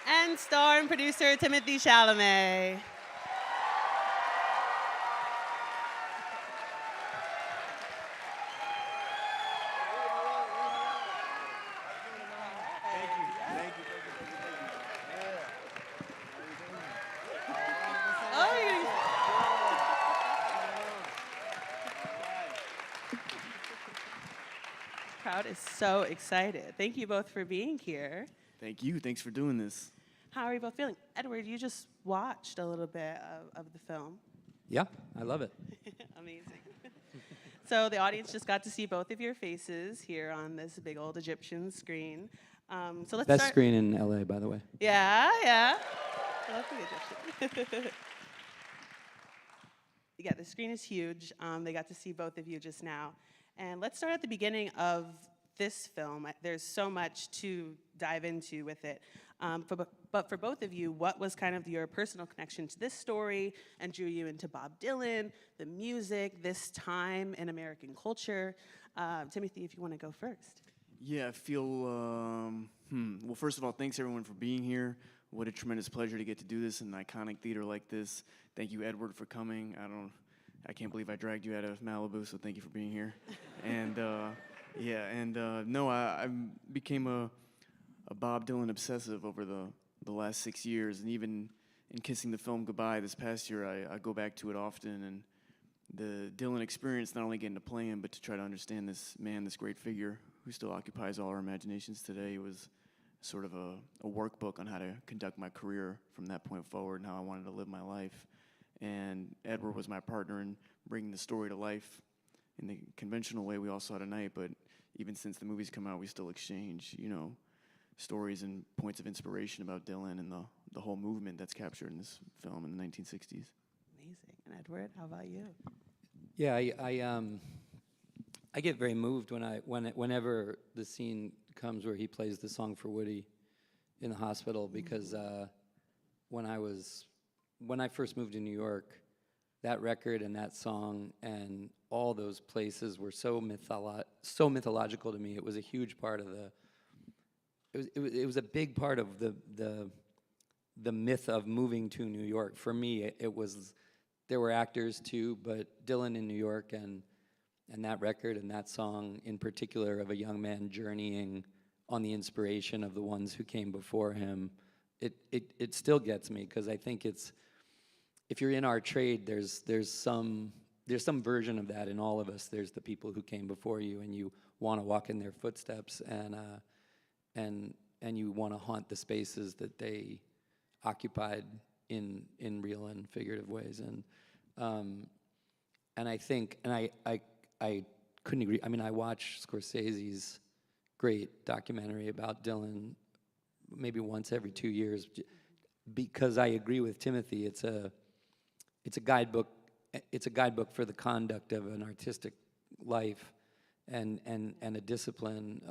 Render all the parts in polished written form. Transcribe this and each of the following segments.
And star and producer Timothée Chalamet. Crowd is so excited. Thank you both for being here. Thank you. Thanks for doing this. How are you both feeling? Edward, you just watched a little bit of the film. Yeah, I love it. Amazing. So the audience just got to see both of your faces here on this big old Egyptian screen. So let's Best start. screen in LA, by the way. Yeah. I love the Egyptian. Yeah, the screen is huge. They got to see both of you just now. And let's start at the beginning of this film. There's so much to dive into with it. But for both of you, what was kind of your personal connection to this story and drew you into Bob Dylan, the music, this time in American culture? Timothée, if you want to go first. Yeah, I feel, well, first of all, thanks everyone for being here. What a tremendous pleasure to get to do this in an iconic theater like this. Thank you, Edward, for coming. I can't believe I dragged you out of Malibu, so thank you for being here. And I became a Bob Dylan obsessive over the last 6 years, and even in kissing the film goodbye this past year, I go back to it often. And the Dylan experience, not only getting to play him, but to try to understand this man, this great figure who still occupies all our imaginations today, was sort of a workbook on how to conduct my career from that point forward and how I wanted to live my life. And Edward was my partner in bringing the story to life in the conventional way we all saw tonight, but even since the movie's come out, we still exchange, stories and points of inspiration about Dylan and the whole movement that's captured in this film in the 1960s. Amazing. And Edward, how about you? Yeah, I get very moved whenever the scene comes where he plays the song for Woody in the hospital, because when I first moved to New York, that record and that song and all those places were so mythological to me. It was a huge part of it was a big part of the myth of moving to New York. For me, there were actors too, but Dylan in New York and that record and that song in particular, of a young man journeying on the inspiration of the ones who came before him, it still gets me, because I think if you're in our trade, there's some version of that in all of us. There's the people who came before you, and you want to walk in their footsteps, and you want to haunt the spaces that they occupied in real and figurative ways. And I think, and I couldn't agree. I mean, I watch Scorsese's great documentary about Dylan maybe once every 2 years, because I agree with Timothée. It's a guidebook. It's a guidebook for the conduct of an artistic life, and a discipline,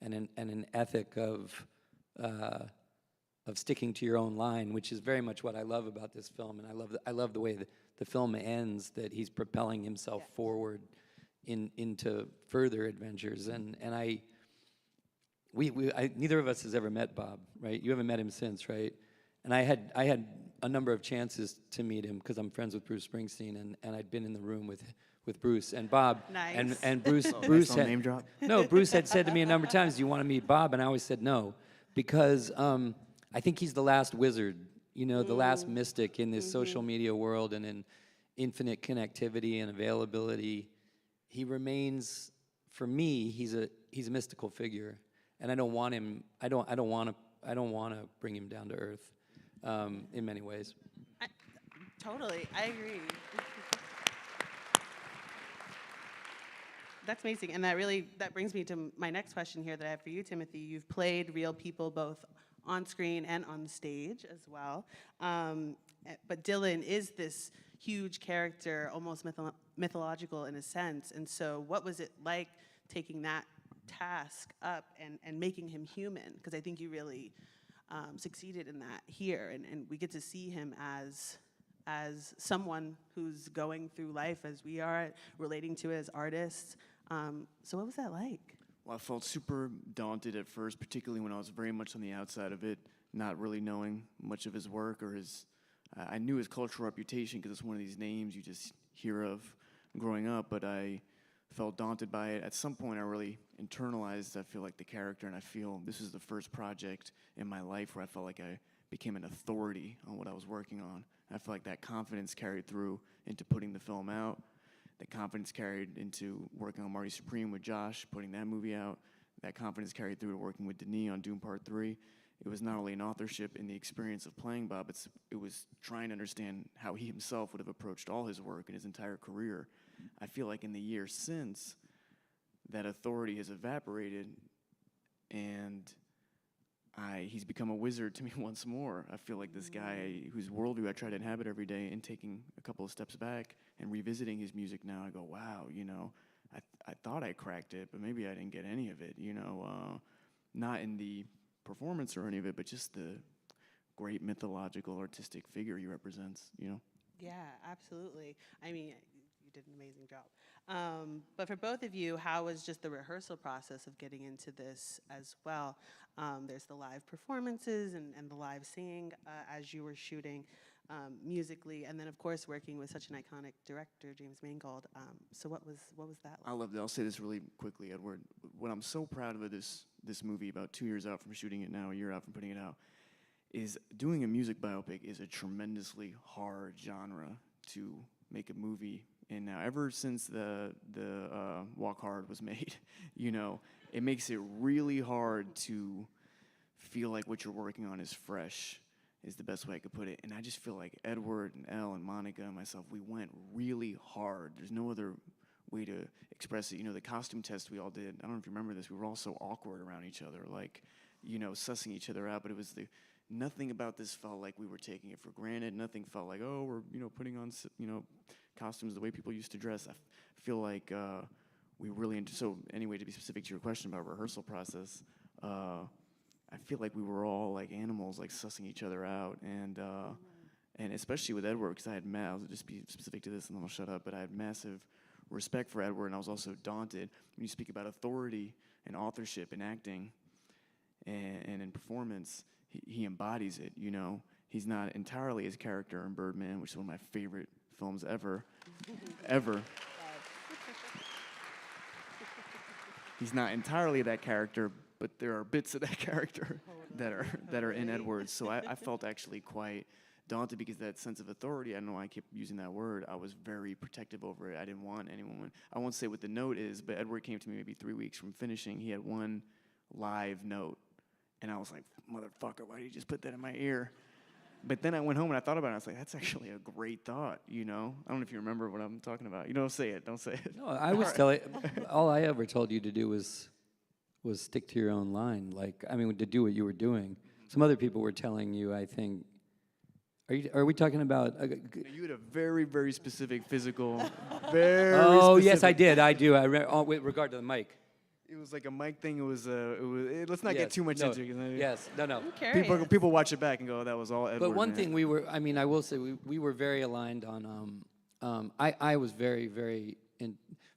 and an ethic of sticking to your own line, which is very much what I love about this film. And I love the way the film ends, that he's propelling himself forward into further adventures. And neither of us has ever met Bob, right? You haven't met him since, right? And I had a number of chances to meet him because I'm friends with Bruce Springsteen, and I'd been in the room with Bruce and Bob. Nice. And Bruce Nice had name drop. No, Bruce had said to me a number of times, "Do you want to meet Bob?" And I always said no, because I think he's the last wizard, the last mystic in this social media world and in infinite connectivity and availability. He remains, for me, he's a mystical figure, and I don't want him. I don't want to bring him down to earth in many ways. Totally, I agree. That's amazing, and that brings me to my next question here that I have for you, Timothée. You've played real people both on screen and on stage as well, but Dylan is this huge character, almost mythological in a sense, and so what was it like taking that task up and making him human? Because I think you really succeeded in that here, and we get to see him as someone who's going through life as we are, relating to it as artists. So what was that like? Well, I felt super daunted at first, particularly when I was very much on the outside of it, not really knowing much of his work or his. I knew his cultural reputation because it's one of these names you just hear of growing up, but I felt daunted by it. At some point, I really internalized, I feel like, the character, and I feel this is the first project in my life where I felt like I became an authority on what I was working on. I feel like that confidence carried through into putting the film out. That confidence carried into working on Marty Supreme with Josh, putting that movie out. That confidence carried through to working with Denis on Doom Part 3. It was not only an authorship in the experience of playing Bob, it was trying to understand how he himself would have approached all his work and his entire career. I feel like in the years since, that authority has evaporated, and he's become a wizard to me once more. I feel like this guy whose worldview I try to inhabit every day, and taking a couple of steps back and revisiting his music now, I go, wow, I thought I cracked it, but maybe I didn't get any of it, not in the performance or any of it, but just the great mythological artistic figure he represents, Yeah, absolutely. I mean, you did an amazing job. But for both of you, how was just the rehearsal process of getting into this as well? There's the live performances and the live singing as you were shooting musically, and then of course working with such an iconic director, James Mangold. So what was that like? I loved it. I'll say this really quickly, Edward. What I'm so proud of this movie, about 2 years out from shooting it now, a year out from putting it out, is doing a music biopic is a tremendously hard genre to make a movie in now. Ever since the Walk Hard was made, it makes it really hard to feel like what you're working on is fresh, is the best way I could put it. And I just feel like Edward and Elle and Monica and myself, we went really hard. There's no other way to express it. The costume test we all did, I don't know if you remember this, we were all so awkward around each other, like, sussing each other out, but it was nothing about this felt like we were taking it for granted. Nothing felt like, oh, we're putting on, costumes the way people used to dress. I feel like we really, so anyway, to be specific to your question about rehearsal process, I feel like we were all like animals, like sussing each other out, and especially with Edward, because I'll just be specific to this and then I'll shut up, but I had massive respect for Edward, and I was also daunted. When you speak about authority and authorship in acting and in performance, he embodies it, He's not entirely his character in Birdman, which is one of my favorite films ever. He's not entirely that character, but there are bits of that character that are in Edward. So I felt actually quite daunted because that sense of authority, I don't know why I keep using that word, I was very protective over it. I didn't want anyone, I won't say what the note is, but Edward came to me maybe 3 weeks from finishing. He had one live note, and I was like, motherfucker, why did you just put that in my ear? But then I went home and I thought about it, and I was like, that's actually a great thought, I don't know if you remember what I'm talking about. Don't say it. No, I was telling, all I ever told you to do was stick to your own line. To do what you were doing. Some other people were telling you, I think, are we talking about? You had a very, very specific physical, very Oh, specific. yes, I did. I do. With regard to the mic. It was like a mic thing. Let's not get too much into it. Yes, no. I'm curious. People watch it back and go, oh, that was all Edward. But one thing I will say, we were very aligned on, I was very, very,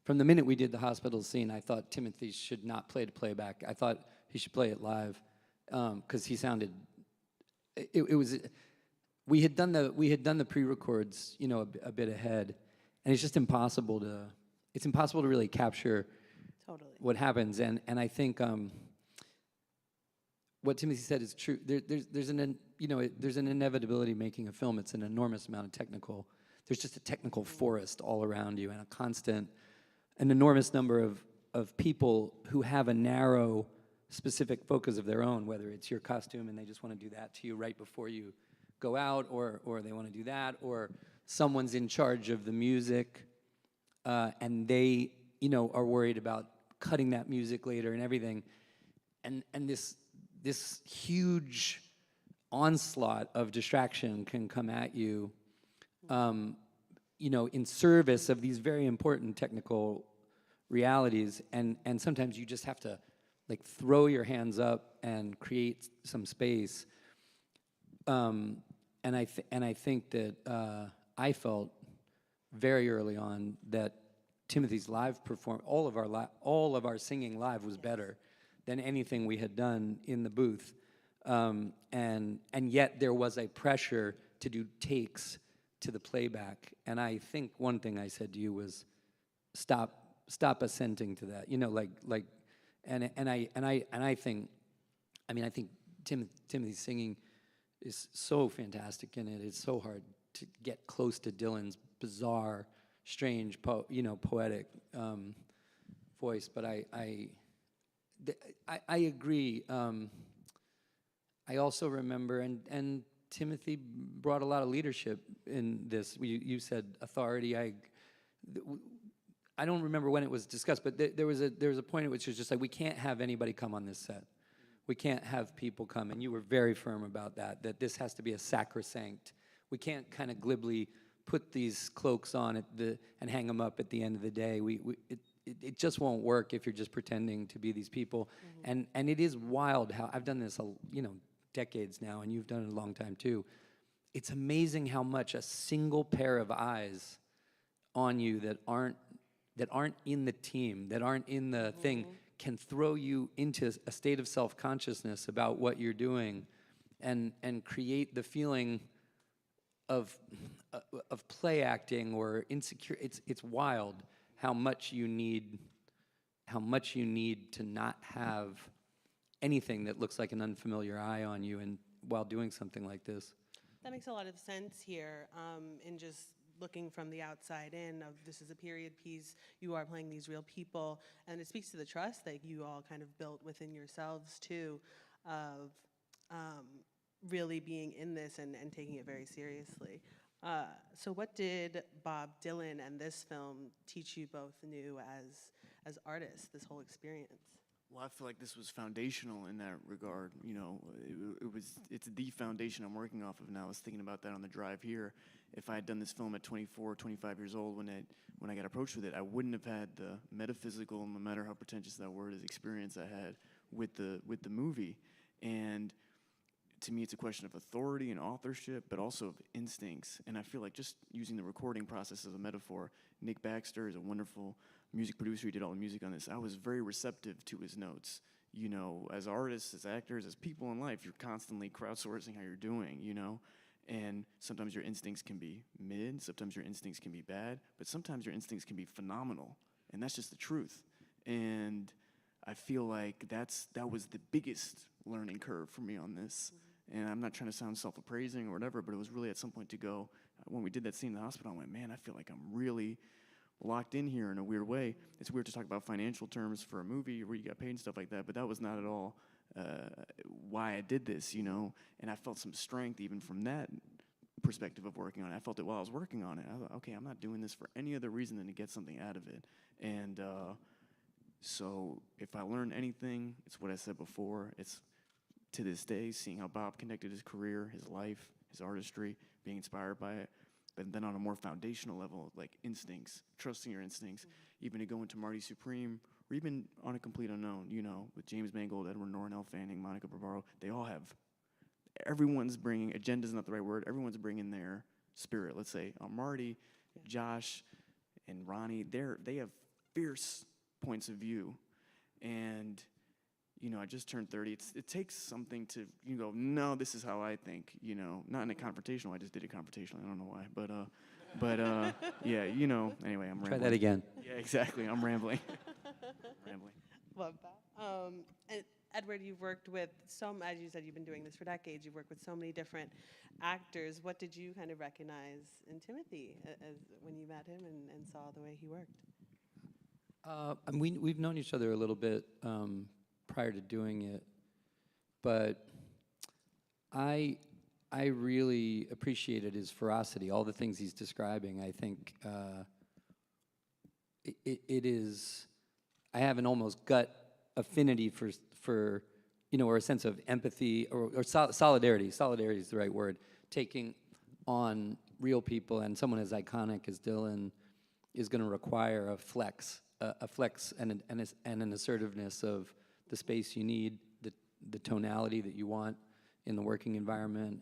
from the minute we did the hospital scene, I thought Timothée should not play to playback. I thought he should play it live, because he sounded, we had done the pre-records, a bit ahead, and it's just impossible to really capture Totally. what happens, and I think what Timothée said is true. There's an inevitability making a film. It's an enormous amount of technical. There's just a technical forest all around you, and an enormous number of people who have a narrow, specific focus of their own. Whether it's your costume and they just want to do that to you right before you go out, or they want to do that, or someone's in charge of the music, and they are worried about cutting that music later and everything, and this huge onslaught of distraction can come at you, in service of these very important technical realities, and sometimes you just have to throw your hands up and create some space. And I think that I felt very early on that Timothy's live all of our singing live was better than anything we had done in the booth, and yet there was a pressure to do takes to the playback. And I think one thing I said to you was, stop assenting to that. And I think, I think Timothy's singing is so fantastic in it. It's so hard to get close to Dylan's bizarre, strange, poetic voice. But I agree. I also remember, and Timothy brought a lot of leadership in this. You said authority. I don't remember when it was discussed, but there was a point at which it was just like, we can't have anybody come on this set. We can't have people come, and you were very firm about that this has to be a sacrosanct. We can't kind of glibly put these cloaks on and hang them up at the end of the day. It just won't work if you're just pretending to be these people. And it is wild how, I've done this, decades now, and you've done it a long time too. It's amazing how much a single pair of eyes on you that aren't in the team, that aren't in the thing, can throw you into a state of self-consciousness about what you're doing, and create the feeling of play acting or insecure. It's wild how much you need to not have anything that looks like an unfamiliar eye on you, and while doing something like this. That makes a lot of sense here, in just looking from the outside in of, this is a period piece, you are playing these real people, and it speaks to the trust that you all kind of built within yourselves too, of really being in this and taking it very seriously. So what did Bob Dylan and this film teach you both new as artists, this whole experience? Well, I feel like this was foundational in that regard. It's the foundation I'm working off of now. I was thinking about that on the drive here. If I had done this film at 24, 25 years old when I got approached with it, I wouldn't have had the metaphysical, no matter how pretentious that word is, experience I had with the movie. And to me, it's a question of authority and authorship, but also of instincts. And I feel like, just using the recording process as a metaphor, Nick Baxter is a wonderful music producer. He did all the music on this. I was very receptive to his notes. As artists, as actors, as people in life, you're constantly crowdsourcing how you're doing, And sometimes your instincts can be mid, sometimes your instincts can be bad, but sometimes your instincts can be phenomenal. And that's just the truth. And I feel like that was the biggest learning curve for me on this. And I'm not trying to sound self-appraising or whatever, but it was really at some point to go, when we did that scene in the hospital, I went, man, I feel like I'm really locked in here in a weird way. It's weird to talk about financial terms for a movie where you got paid and stuff like that, but that was not at all why I did this, And I felt some strength even from that perspective of working on it. I felt it while I was working on it. I thought, okay, I'm not doing this for any other reason than to get something out of it. And so if I learned anything, it's what I said before. It's, to this day, seeing how Bob connected his career, his life, his artistry, being inspired by it, but then on a more foundational level, like instincts, trusting your instincts, even to go into Marty Supreme, or even on A Complete Unknown, with James Mangold, Edward Norton, Elle Fanning, Monica Barbaro, they all have, everyone's bringing, agenda's not the right word, everyone's bringing their spirit. Let's say Marty, Josh, and Ronnie, they have fierce points of view, and I just turned 30. It takes something to go, no, this is how I think. Not in a confrontational. I just did it confrontationally. I don't know why, but yeah. Anyway, I'm rambling. Try that again. Yeah, exactly. I'm rambling. Love that. And Edward, you've worked with as you said, you've been doing this for decades. You've worked with so many different actors. What did you kind of recognize in Timothy as when you met him and saw the way he worked? We've known each other a little bit prior to doing it, but I really appreciated his ferocity, all the things he's describing. I think it is, I have an almost gut affinity for or a sense of empathy or solidarity. Solidarity is the right word. Taking on real people, and someone as iconic as Dylan is going to require a flex and an assertiveness of the space you need, the tonality that you want in the working environment,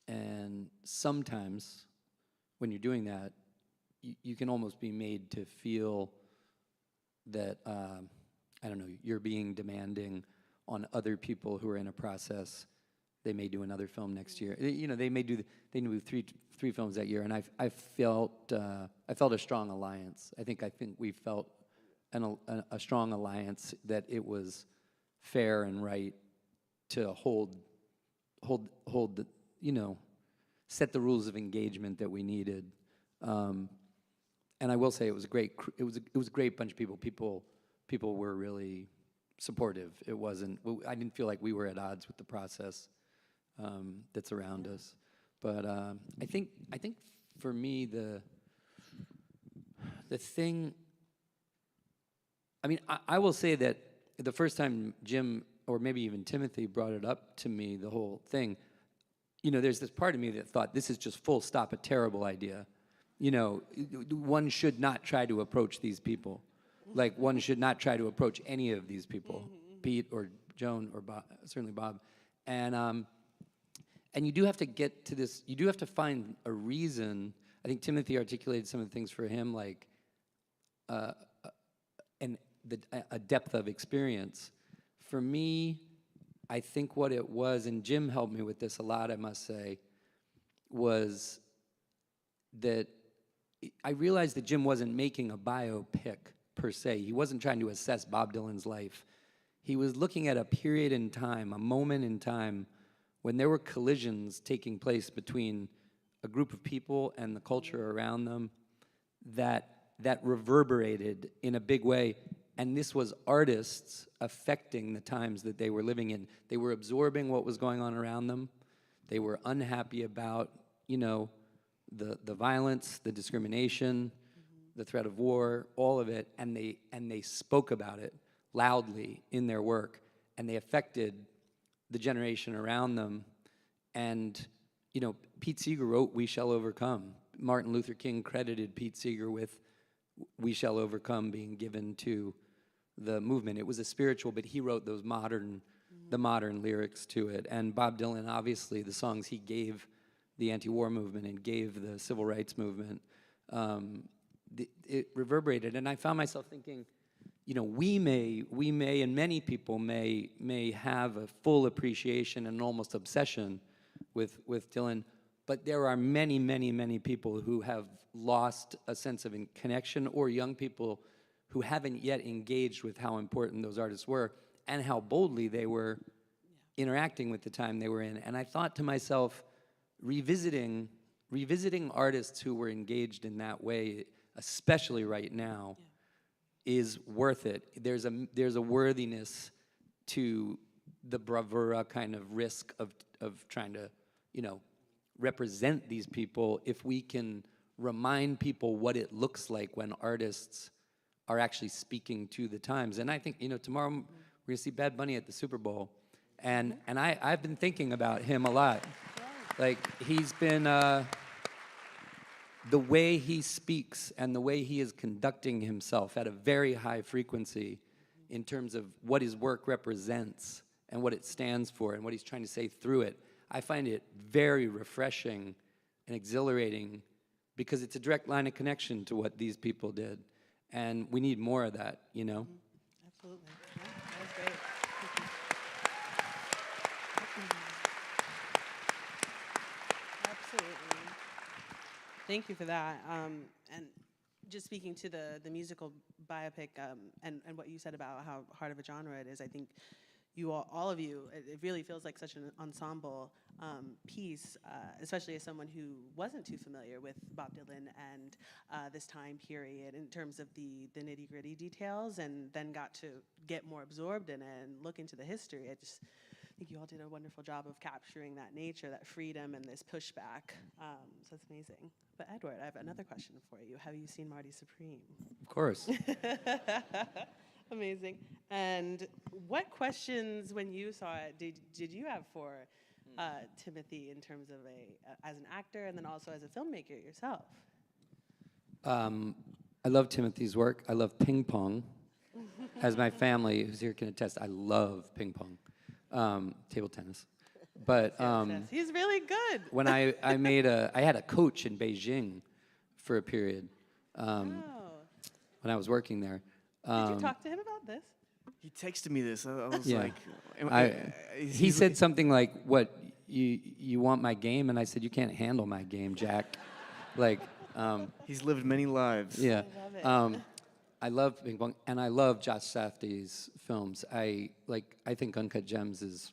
and sometimes when you're doing that, you can almost be made to feel that, I don't know, you're being demanding on other people who are in a process. They may do another film next year. You know, they do three films that year, and I felt a strong alliance. I think we felt a strong alliance that it was fair and right to hold the, you know, set the rules of engagement that we needed. And I will say it was a great. It was a great bunch of people. People were really supportive. It wasn't. I didn't feel like we were at odds with the process that's around us. But I think for me the thing. I mean, I will say that the first time Jim or maybe even Timothée brought it up to me, the whole thing, you know, there's this part of me that thought this is just full stop a terrible idea. You know, one should not try to approach these people. Like, one should not try to approach any of these people, Pete or Joan or Bob, certainly Bob. And you do have to get to this, you do have to find a reason. I think Timothée articulated some of the things for him, like a depth of experience. For me, I think what it was, and Jim helped me with this a lot, I must say, was that I realized that Jim wasn't making a biopic per se. He wasn't trying to assess Bob Dylan's life. He was looking at a period in time, a moment in time, when there were collisions taking place between a group of people and the culture around them that reverberated in a big way. And this was artists affecting the times that they were living in. They were absorbing what was going on around them. They were unhappy about, you know, the violence, the discrimination, the threat of war, all of it, and they spoke about it loudly in their work, and they affected the generation around them. And, you know, Pete Seeger wrote "We Shall Overcome." Martin Luther King credited Pete Seeger with "We Shall Overcome" being given to the movement. It was a spiritual, but he wrote those the modern lyrics to it. And Bob Dylan, obviously, the songs he gave the anti-war movement and gave the civil rights movement, it reverberated. And I found myself thinking, you know, we may, and many people may have a full appreciation and almost obsession with Dylan, but there are many, many, many people who have lost a sense of connection, or young people who haven't yet engaged with how important those artists were and how boldly they were interacting with the time they were in. And I thought to myself, revisiting artists who were engaged in that way, especially right now, is worth it. There's a worthiness to the bravura kind of risk of trying to, you know, represent these people if we can remind people what it looks like when artists are actually speaking to the times. And I think, you know, tomorrow we're gonna see Bad Bunny at the Super Bowl, and I've been thinking about him a lot. Like, he's been, the way he speaks and the way he is conducting himself at a very high frequency in terms of what his work represents and what it stands for and what he's trying to say through it, I find it very refreshing and exhilarating, because it's a direct line of connection to what these people did. And we need more of that, you know? Absolutely. Yeah, that was great. Absolutely. Thank you for that. And just speaking to the musical biopic, and what you said about how hard of a genre it is, I think you all of you, it really feels like such an ensemble piece, especially as someone who wasn't too familiar with Bob Dylan and this time period in terms of the nitty-gritty details, and then got to get more absorbed in it and look into the history. I just think you all did a wonderful job of capturing that nature, that freedom, and this pushback. So it's amazing. But Edward, I have another question for you. Have you seen Marty Supreme? Of course. Amazing. And what questions, when you saw it, did you have for Timothée in terms of as an actor and then also as a filmmaker yourself? I love Timothy's work. I love ping pong. As my family who's here can attest, I love ping pong, table tennis. But Yes, he's really good. when I had a coach in Beijing for a period Oh. when I was working there. Did you talk to him about this? He texted me this. I was Yeah. like, He said something like, "What, you want my game?" And I said, "You can't handle my game, Jack." Like, he's lived many lives. yeah. I love it. I love Ping Pong, and I love Josh Safdie's films. I think Uncut Gems is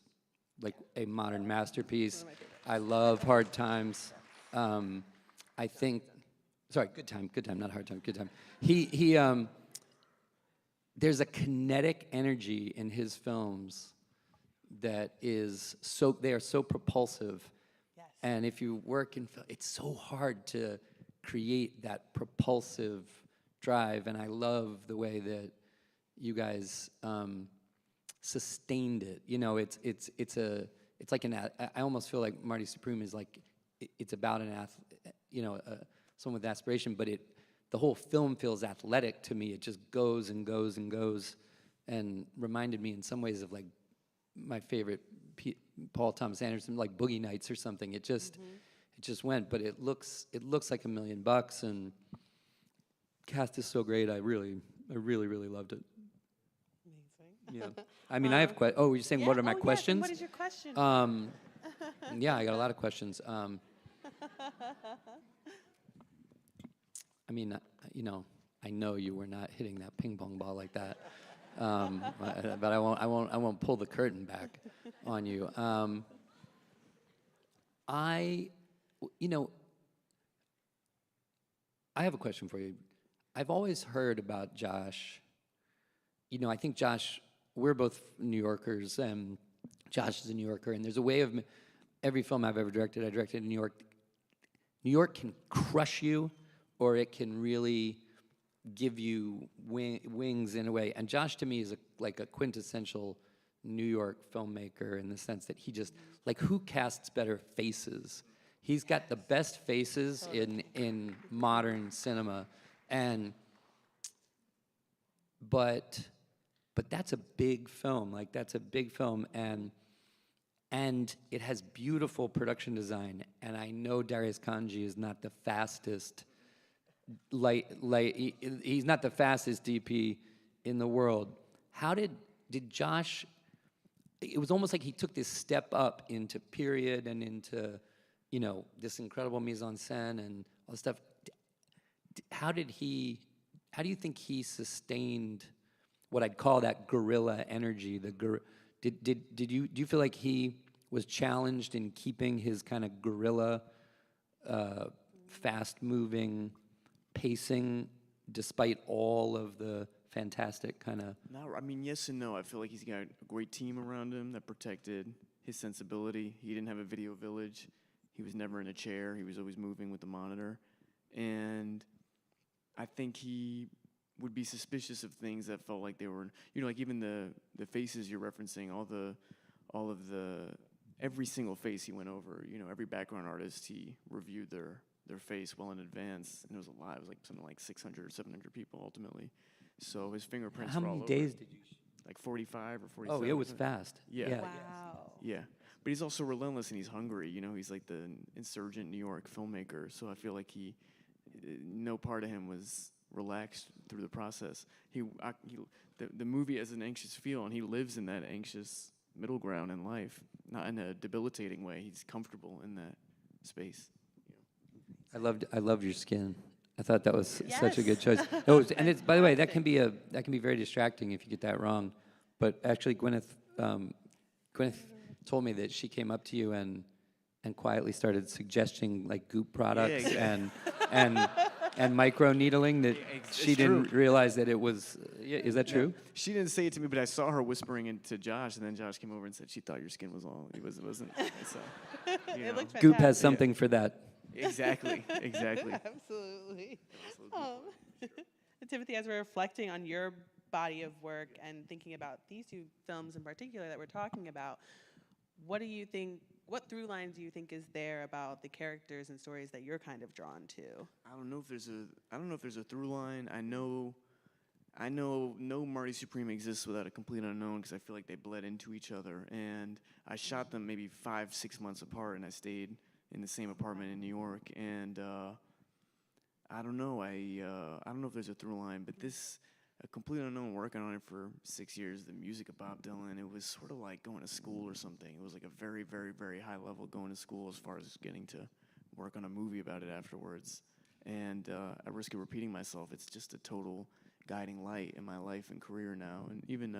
like a modern masterpiece. I love Hard Times. I think, sorry, Good Time, not Hard Time, Good Time. There's a kinetic energy in his films that is they are so propulsive. Yes. And if you work in film, it's so hard to create that propulsive drive. And I love the way that you guys sustained it. You know, it's like I almost feel like Marty Supreme is like, it's about someone with aspiration, but the whole film feels athletic to me. It just goes and goes and goes, and reminded me in some ways of like my favorite Paul Thomas Anderson, like Boogie Nights or something. It just went, but it looks like $1 million, and cast is so great. I really loved it. Amazing. Yeah. I mean, I have questions. Oh, you're saying what are my Yes, and questions? what is your question? Yeah, I got a lot of questions. I mean, I know you were not hitting that ping pong ball like that, but I won't pull the curtain back on you. I have a question for you. I've always heard about Josh. I think Josh, we're both New Yorkers, and Josh is a New Yorker, and there's a way of every film I've ever directed, I directed in New York. New York can crush you, or it can really give you wings in a way. And Josh, to me, is like a quintessential New York filmmaker in the sense that he just, like, who casts better faces? He's got the best faces in modern cinema. But that's a big film. Like, that's a big film, and it has beautiful production design. And I know Darius Kanji is not the fastest he's not the fastest DP in the world. How did Josh? It was almost like he took this step up into period and into, this incredible mise en scène and all this stuff. How do you think he sustained what I'd call that guerrilla energy? Do you feel like he was challenged in keeping his kind of guerrilla, fast-moving pacing, despite all of the fantastic kind of? No, I mean, yes and no. I feel like he's got a great team around him that protected his sensibility. He didn't have a video village. He was never in a chair. He was always moving with the monitor. And I think he would be suspicious of things that felt like they were, like even the faces you're referencing, every single face he went over, every background artist, he reviewed their face well in advance, and it was a lot. It was like something like 600 or 700 people ultimately. So his fingerprints How were all many over. days did you? Like 45 or 47. Oh, it was fast. Yeah. Wow. Yeah. But he's also relentless, and he's hungry. He's like the insurgent New York filmmaker. So I feel like no part of him was relaxed through the process. The movie has an anxious feel, and he lives in that anxious middle ground in life, not in a debilitating way. He's comfortable in that space. I loved your skin. I thought that was such a good Yes. choice. No, and it's, by the way, that can be very distracting if you get that wrong. But actually, Gwyneth told me that she came up to you and quietly started suggesting like Goop products and micro needling that she didn't realize that it was. Is that true? She didn't say it to me, but I saw her whispering into Josh, and then Josh came over and said she thought your skin was all. It wasn't. So, It looked Goop has fantastic. something for that. Exactly. Absolutely. Timothy, as we're reflecting on your body of work and thinking about these two films in particular that we're talking about, what through lines do you think is there about the characters and stories that you're kind of drawn to? I don't know if there's a through line. I know no Marty Supreme exists without a complete unknown, because I feel like they bled into each other. And I shot them maybe 5-6 months apart, and I stayed in the same apartment in New York. And I don't know. I don't know if there's a through line, but this a complete unknown working on it for 6 years. The music of Bob Dylan, it was sort of like going to school or something. It was like a very, very, very high level going to school as far as getting to work on a movie about it afterwards. And at risk of repeating myself, it's just a total guiding light in my life and career now. And even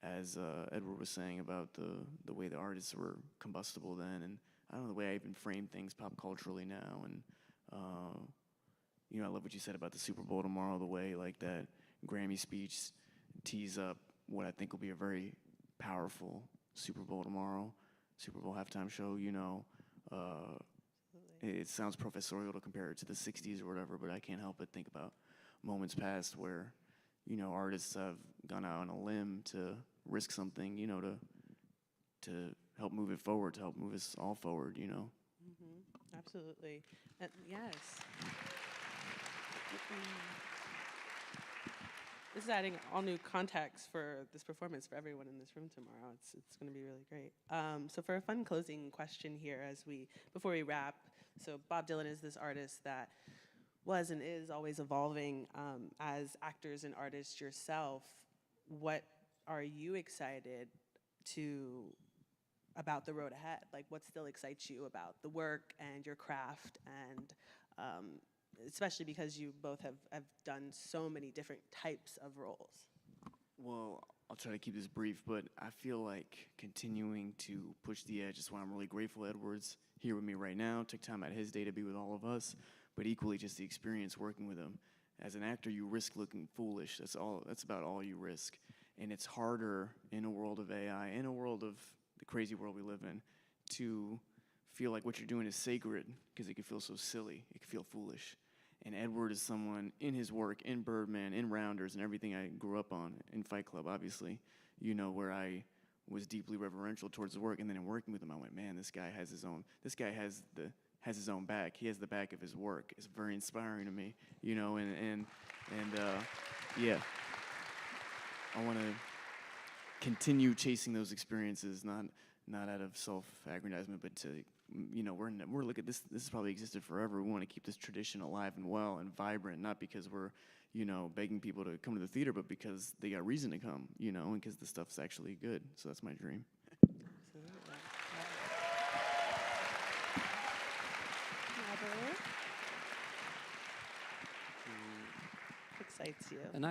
as Edward was saying about the way the artists were combustible then, and I don't know, the way I even frame things pop culturally now. And you know, I love what you said about the Super Bowl tomorrow, the way like that Grammy speech tees up what I think will be a very powerful Super Bowl tomorrow, Super Bowl halftime show. You know, it sounds professorial to compare it to the 60s or whatever, but I can't help but think about moments past where, you know, artists have gone out on a limb to risk something, you know, to help move it forward, to help move us all forward, you know. Absolutely. Yes. This is adding all new context for this performance for everyone in this room tomorrow. It's going to be really great. So for a fun closing question here, before we wrap, so Bob Dylan is this artist that was and is always evolving. As actors and artists yourself, what are you excited about the road ahead? Like, what still excites you about the work and your craft, and especially because you both have done so many different types of roles? Well, I'll try to keep this brief, but I feel like continuing to push the edge is why I'm really grateful Edward's here with me right now, took time out of his day to be with all of us, but equally just the experience working with him. As an actor, you risk looking foolish. That's about all you risk. And it's harder in a world of AI, in a world of the crazy world we live in, to feel like what you're doing is sacred, because it can feel so silly, it can feel foolish. And Edward is someone in his work, in Birdman, in Rounders, and everything I grew up on, in Fight Club, obviously, you know, where I was deeply reverential towards the work. And then in working with him, I went, man, this guy has his own back. He has the back of his work. It's very inspiring to me, you know, and yeah. I want to continue chasing those experiences, not out of self-aggrandizement, but to, you know, we're look at this has probably existed forever. We want to keep this tradition alive and well and vibrant, not because we're, you know, begging people to come to the theater, but because they got reason to come, you know, and because the stuff's actually good. So that's my dream. Absolutely. Excites you. And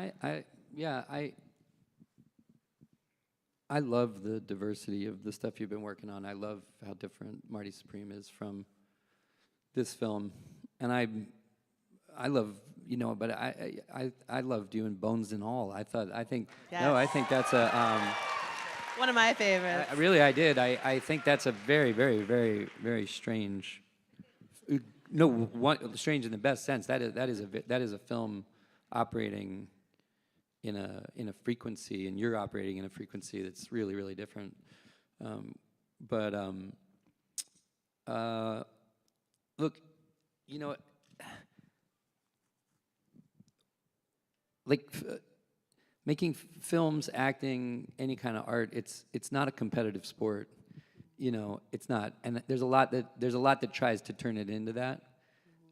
I love the diversity of the stuff you've been working on. I love how different Marty Supreme is from this film, and I love, you know, but I love doing Bones and All. I think that's a one of my favorites. I did. I think that's a very, very, very, very strange. Strange in the best sense. That is a film operating in a frequency, and you're operating in a frequency that's really, really different. Look, you know, like making films, acting, any kind of art, it's not a competitive sport. You know, it's not, and there's a lot that tries to turn it into that,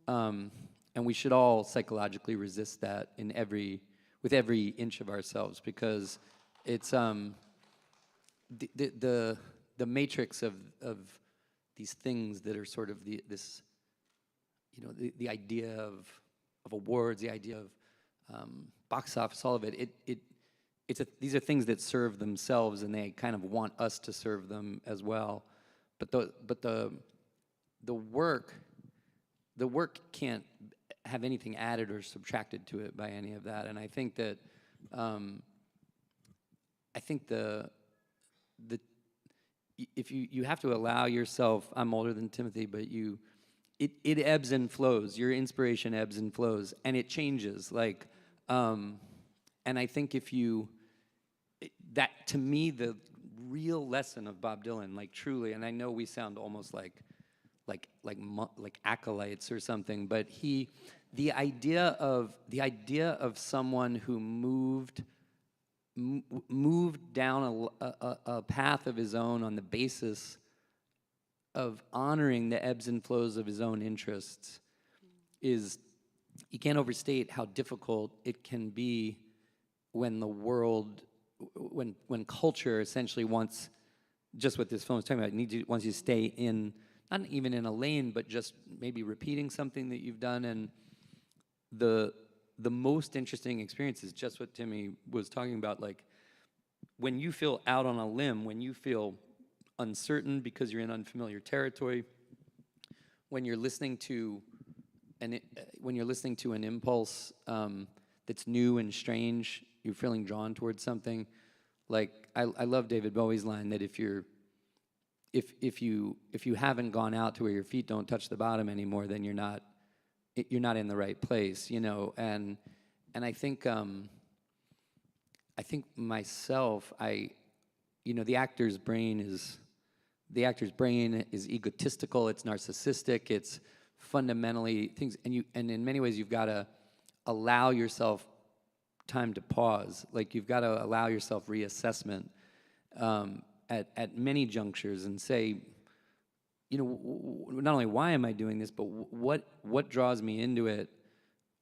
and we should all psychologically resist that with every inch of ourselves, because it's the matrix of these things that are sort of this, you know, the idea of awards, the idea of box office, all of it. These are things that serve themselves, and they kind of want us to serve them as well. But the work can't have anything added or subtracted to it by any of that. And I think that if you have to allow yourself, I'm older than Timothée, but it ebbs and flows. Your inspiration ebbs and flows, and it changes. Like, and I think that to me, the real lesson of Bob Dylan, like truly, and I know we sound almost like acolytes or something, but the idea of someone who moved down a path of his own on the basis of honoring the ebbs and flows of his own interests is you can't overstate how difficult it can be when the world, when culture essentially wants, just what this film is talking about, wants you to stay in, not even in a lane, but just maybe repeating something that you've done. And the most interesting experience is just what Timmy was talking about, like when you feel out on a limb, when you feel uncertain because you're in unfamiliar territory, when you're listening to an impulse that's new and strange, you're feeling drawn towards something. Like I love David Bowie's line that if you haven't gone out to where your feet don't touch the bottom anymore, then you're not in the right place, you know. And I think myself, the actor's brain is egotistical, it's narcissistic, it's fundamentally things, and in many ways you've got to allow yourself time to pause. Like you've got to allow yourself reassessment at many junctures and say, not only why am I doing this, but what draws me into it,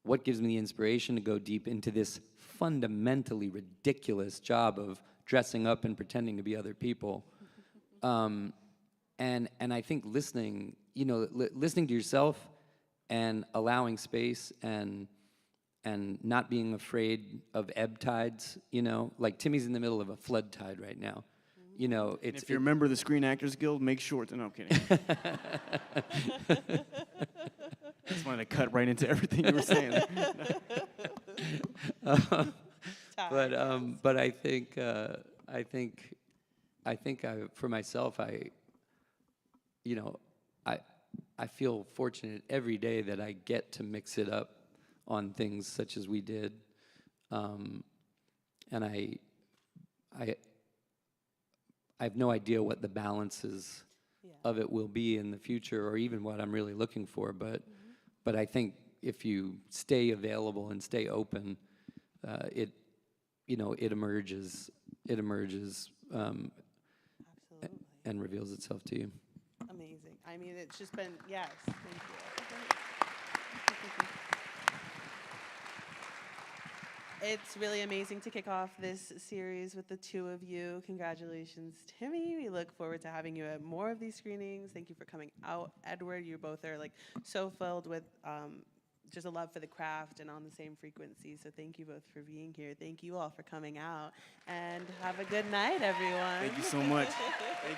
what gives me the inspiration to go deep into this fundamentally ridiculous job of dressing up and pretending to be other people. And I think listening to yourself and allowing space and not being afraid of ebb tides, like Timmy's in the middle of a flood tide right now. If you're a member of the Screen Actors Guild, make shorts. No, I'm kidding. I just wanted to cut right into everything you were saying. But I think for myself, I feel fortunate every day that I get to mix it up on things such as we did, and I have no idea what the balances of it will be in the future, or even what I'm really looking for. But I think if you stay available and stay open, it emerges. It emerges and reveals itself to you. Amazing. I mean, it's just been, yes, thank you. It's really amazing to kick off this series with the two of you. Congratulations, Timmy. We look forward to having you at more of these screenings. Thank you for coming out. Edward, you both are like so filled with just a love for the craft and on the same frequency. So thank you both for being here. Thank you all for coming out. And have a good night, everyone. Thank you so much. Thank you.